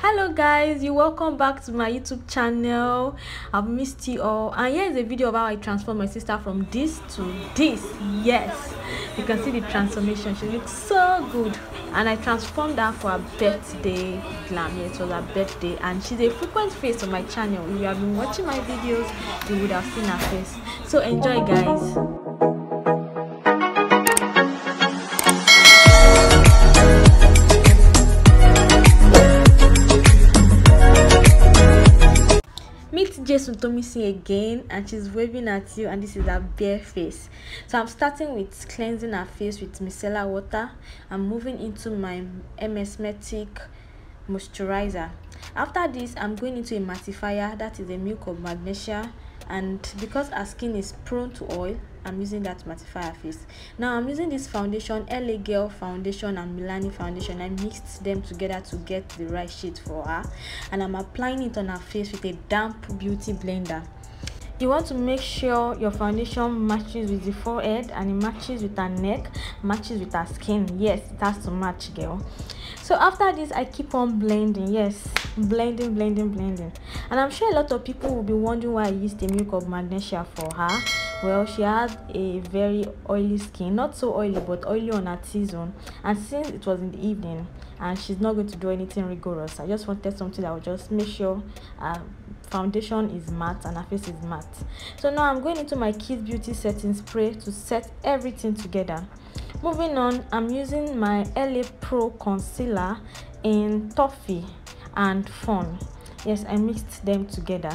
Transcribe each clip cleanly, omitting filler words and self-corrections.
Hello guys, you welcome back to my YouTube channel. I've missed you all, and here's a video of how I transformed my sister from this to this. Yes, you can see the transformation. She looks so good, and I transformed her for her birthday glam. Yeah, it was her birthday, and she's a frequent face on my channel. If you have been watching my videos, you would have seen her face. So enjoy, guys. Meet Jason Tomisi again, and she's waving at you, and this is her bare face. So I'm starting with cleansing her face with micellar water. I'm moving into my Matic moisturizer. After this, I'm going into a mattifier, that is a milk of magnesia, and because our skin is prone to oil, I'm using that to mattify her face. Now I'm using this foundation, LA Girl foundation and Milani foundation. I mixed them together to get the right shade for her, and I'm applying it on her face with a damp beauty blender. You want to make sure your foundation matches with the forehead, and it matches with her neck, matches with her skin. Yes, it has to match, girl. So after this, I keep on blending. Yes, blending. And I'm sure a lot of people will be wondering why I used the milk of magnesia for her. Well, she had a very oily skin, not so oily but oily on her T-zone, and since it was in the evening and she's not going to do anything rigorous, I just wanted something that would just make sure foundation is matte and her face is matte. So now I'm going into my Kids Beauty setting spray to set everything together. Moving on, I'm using my LA Pro concealer in Toffee and Fun. Yes, I mixed them together,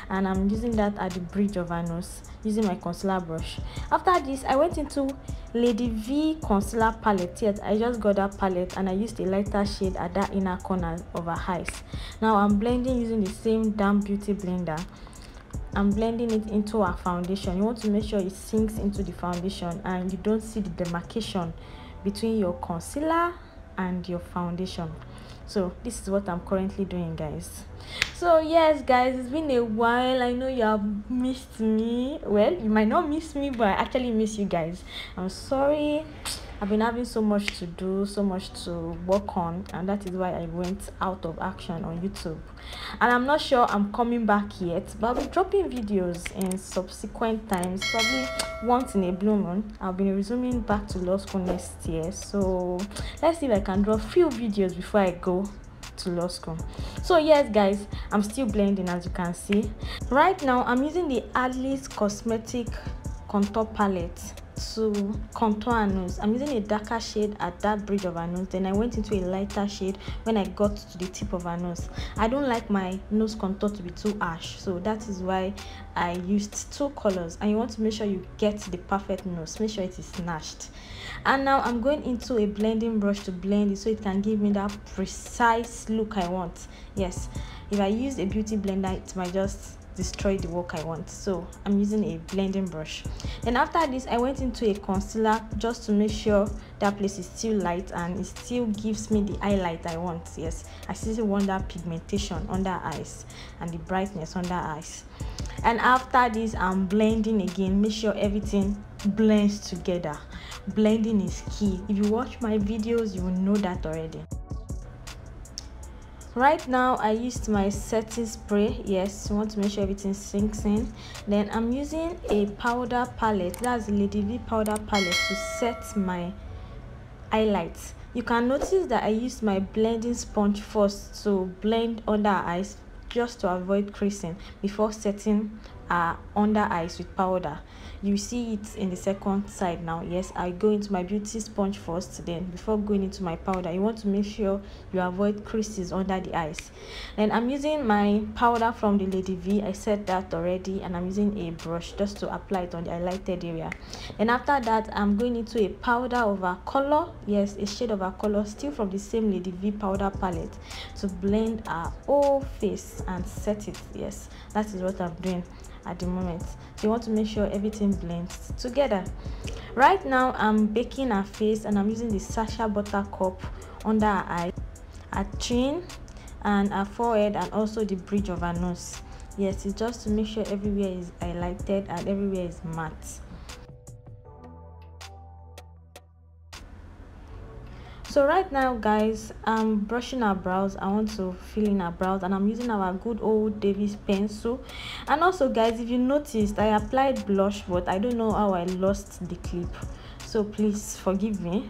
and I'm using that at the bridge of her nose using my concealer brush. After this, I went into Lady V concealer palette. Yes, I just got that palette, and I used a lighter shade at that inner corner of her eyes. Now I'm blending using the same damp beauty blender. I'm blending it into our foundation. You want to make sure it sinks into the foundation and you don't see the demarcation between your concealer and your foundation. So this is what I'm currently doing, guys. So yes, guys, it's been a while. I know you have missed me. Well, you might not miss me, but I actually miss you guys. I'm sorry. I've been having so much to do, so much to work on, and that is why I went out of action on YouTube. And I'm not sure I'm coming back yet, but I'll be dropping videos in subsequent times, probably once in a blue moon. I'll be resuming back to law school next year, so let's see if I can draw a few videos before I go to law school. So yes, guys, I'm still blending, as you can see. Right now I'm using the Adlis Cosmetic contour palette to contour her nose. I'm using a darker shade at that bridge of her nose, then I went into a lighter shade when I got to the tip of her nose. I don't like my nose contour to be too harsh, so that is why I used two colors. And you want to make sure you get the perfect nose, make sure it is snatched. And now I'm going into a blending brush to blend it so it can give me that precise look I want. Yes, if I use a beauty blender, it might just destroy the work I want, so I'm using a blending brush. And after this, I went into a concealer just to make sure that place is still light and it still gives me the highlight I want. Yes, I still want that pigmentation under eyes and the brightness under eyes. And after this, I'm blending again. Make sure everything blends together. Blending is key. If you watch my videos, you will know that already. Right now I used my setting spray. Yes, you want to make sure everything sinks in. Then I'm using a powder palette, that's Lady V powder palette, to set my highlights. You can notice that I used my blending sponge first to blend under her eyes, just to avoid creasing, before setting under eyes with powder. You see it in the second side now. Yes, I go into my beauty sponge first, then before going into my powder. You want to make sure you avoid creases under the eyes. And I'm using my powder from the Lady V. I said that already, and I'm using a brush just to apply it on the highlighted area. And after that, I'm going into a powder of our color. Yes, a shade of our color, still from the same Lady V powder palette, to blend our whole face and set it. Yes, that is what I'm doing at the moment. So you want to make sure everything blends together. Right now I'm baking her face, and I'm using the Sacha Buttercup under her eye, her chin, and her forehead, and also the bridge of her nose. Yes, it's just to make sure everywhere is highlighted and everywhere is matte. So right now guys, I'm brushing our brows. I want to fill in our brows, and I'm using our good old Davis pencil. And also guys, if you noticed, I applied blush, but I don't know how I lost the clip, so please forgive me.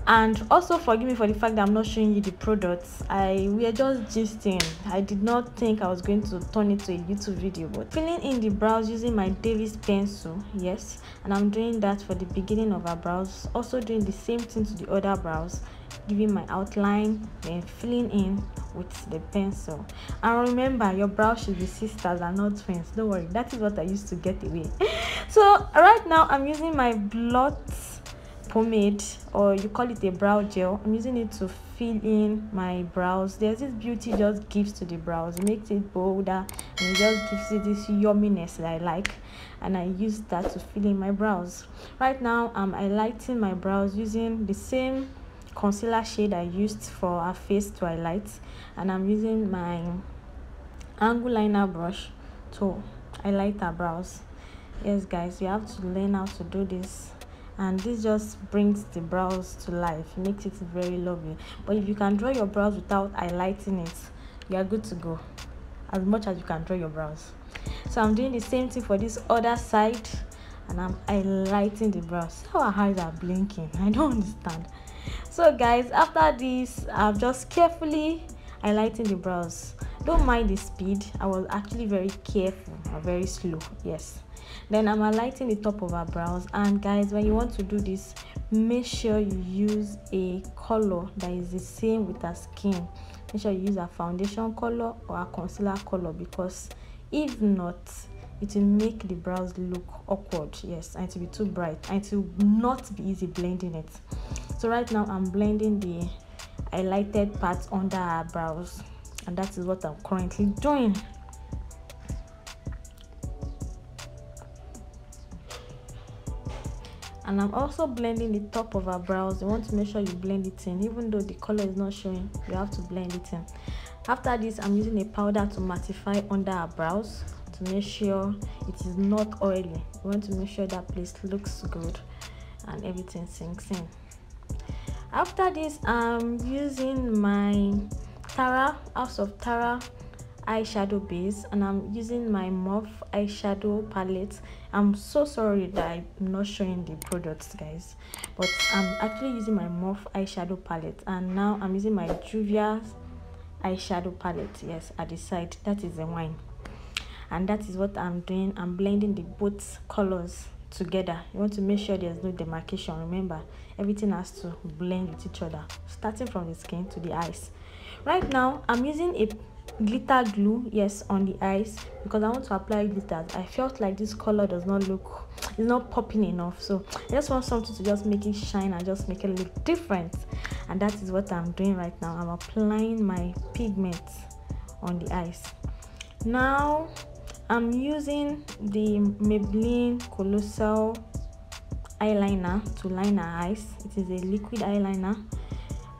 And also forgive me for the fact that I'm not showing you the products. We are just gisting. I did not think I was going to turn it to a YouTube video, but filling in the brows using my Davis pencil, yes, and I'm doing that for the beginning of our brows, also doing the same thing to the other brows, giving my outline, then filling in with the pencil. And remember, your brows should be sisters and not twins. Don't worry, that is what I used to get away. So right now I'm using my blot pomade, or you call it a brow gel. I'm using it to fill in my brows. There's this beauty it just gives to the brows. It makes it bolder, and it just gives it this yumminess that I like, and I use that to fill in my brows. Right now I'm highlighting my brows using the same concealer shade I used for our face to highlight, and I'm using my angle liner brush to highlight our brows. Yes guys, you have to learn how to do this, and this just brings the brows to life. It makes it very lovely. But if you can draw your brows without highlighting it, you are good to go, as much as you can draw your brows. So I'm doing the same thing for this other side, and I'm highlighting the brows. Our eyes are blinking, I don't understand. So guys, after this, I'm just carefully highlighting the brows. Don't mind the speed, I was actually very careful and very slow. Yes, then I'm highlighting the top of our brows. And guys, when you want to do this, make sure you use a color that is the same with our skin. Make sure you use a foundation color or a concealer color, because if not, it will make the brows look awkward. Yes, and it will be too bright, and it will not be easy blending it. So right now I'm blending the highlighted parts under our brows, and that is what I'm currently doing. And I'm also blending the top of our brows. You want to make sure you blend it in. Even though the color is not showing, you have to blend it in. After this, I'm using a powder to mattify under our brows to make sure it is not oily. You want to make sure that place looks good and everything sinks in. After this, I'm using my House of Tara eyeshadow base, and I'm using my Morph eyeshadow palette. I'm so sorry that I'm not showing the products guys, but I'm actually using my Morph eyeshadow palette, and now I'm using my Juvia eyeshadow palette, yes, at the side. That is the wine, and that is what I'm doing. I'm blending the both colors together. You want to make sure there's no demarcation. Remember, everything has to blend with each other, starting from the skin to the eyes. Right now I'm using a glitter glue, yes, on the eyes, because I want to apply glitters. I felt like this color does not look, it's not popping enough, so I just want something to just make it shine and just make it look different, and that is what I'm doing right now. I'm applying my pigment on the eyes. Now I'm using the Maybelline Colossal eyeliner to line our eyes. It is a liquid eyeliner,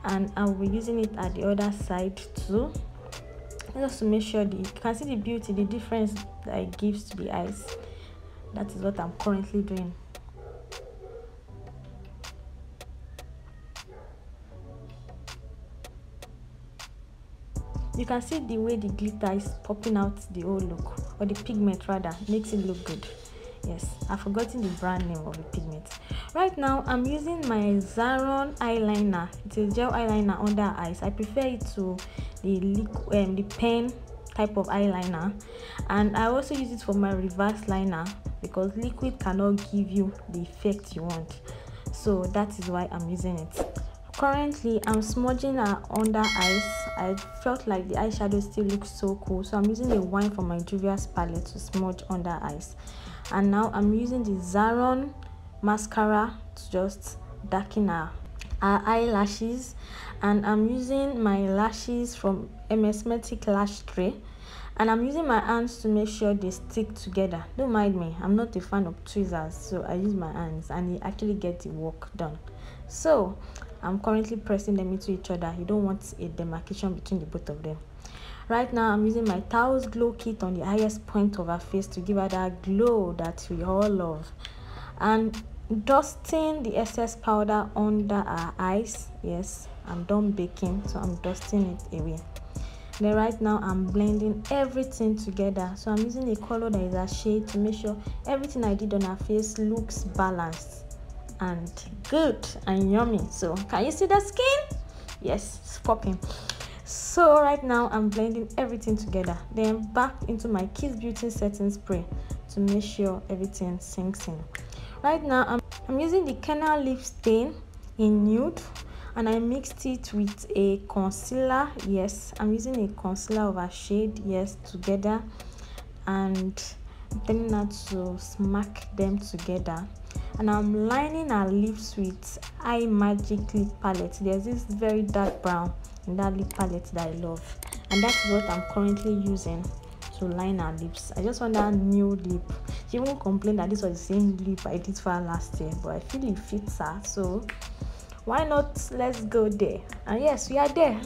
and I'll be using it at the other side too, just to make sure you can see the beauty, the difference that it gives to the eyes. That is what I'm currently doing. You can see the way the glitter is popping out the whole look, or the pigment rather, makes it look good. Yes, I've forgotten the brand name of the pigment. Right now I'm using my Zaron eyeliner. It's a gel eyeliner under eyes. I prefer it to the pen type of eyeliner, and I also use it for my reverse liner, because liquid cannot give you the effect you want, so that is why I'm using it. Currently I'm smudging under eyes. I felt like the eyeshadow still looks so cool, so I'm using the wine from my Juvia's palette to smudge under eyes. And now I'm using the Zaron mascara to just darken our eyelashes, and I'm using my lashes from Matic lash tray, and I'm using my hands to make sure they stick together. Don't mind me, I'm not a fan of tweezers, so I use my hands and it actually gets the work done. So I'm currently pressing them into each other. You don't want a demarcation between the both of them. Right now I'm using my Tao's Glow Kit on the highest point of her face to give her that glow that we all love. And dusting the excess powder under our eyes. Yes, I'm done baking, so I'm dusting it away. Then right now I'm blending everything together. So I'm using a color that is a shade to make sure everything I did on her face looks balanced and good and yummy. So can you see the skin? Yes, it's popping. So right now I'm blending everything together, then back into my Kiss Beauty setting spray to make sure everything sinks in. Right now I'm using the Kenna lip stain in nude, and I mixed it with a concealer. Yes, I'm using a concealer of a shade, yes, together, and I'm telling her to smack them together. And I'm lining her lips with Eye Magic lip palette. There's this very dark brown in that lip palette that I love, and that's what I'm currently using to line her lips. I just want that new lip. She even complained that this was the same lip I did for her last year, but I feel it fits her, so why not? Let's go there. And yes, we are there.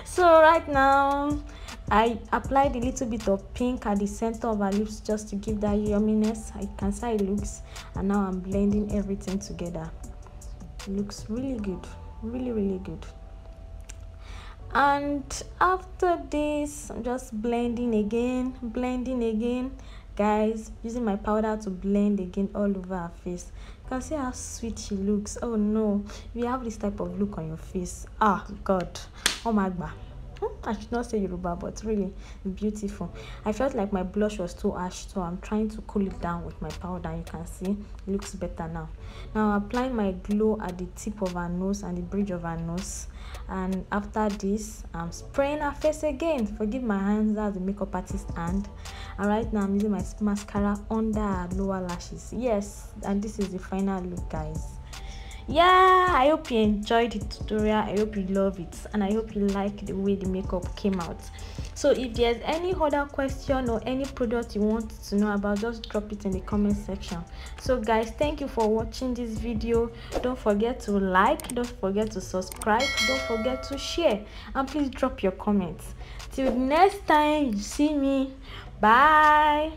So right now I applied a little bit of pink at the center of her lips just to give that yumminess. I can see how it looks, and now I'm blending everything together. It looks really good, really good. And after this, I'm just blending again, guys, using my powder to blend again all over her face. You can see how sweet she looks. Oh no, if you have this type of look on your face, ah god, oh my god, I should not say Yoruba, but really beautiful. I felt like my blush was too harsh, so I'm trying to cool it down with my powder. You can see it looks better now. Now I'm applying my glow at the tip of her nose and the bridge of her nose, and after this I'm spraying her face again. Forgive my hands, that's the makeup artist hand. And right now I'm using my mascara under her lower lashes. Yes, and this is the final look, guys. Yeah, I hope you enjoyed the tutorial. I hope you love it, and I hope you like the way the makeup came out. So if there's any other question or any product you want to know about, just drop it in the comment section. So guys, thank you for watching this video. Don't forget to like, don't forget to subscribe, don't forget to share, and please drop your comments. Till next time you see me, bye.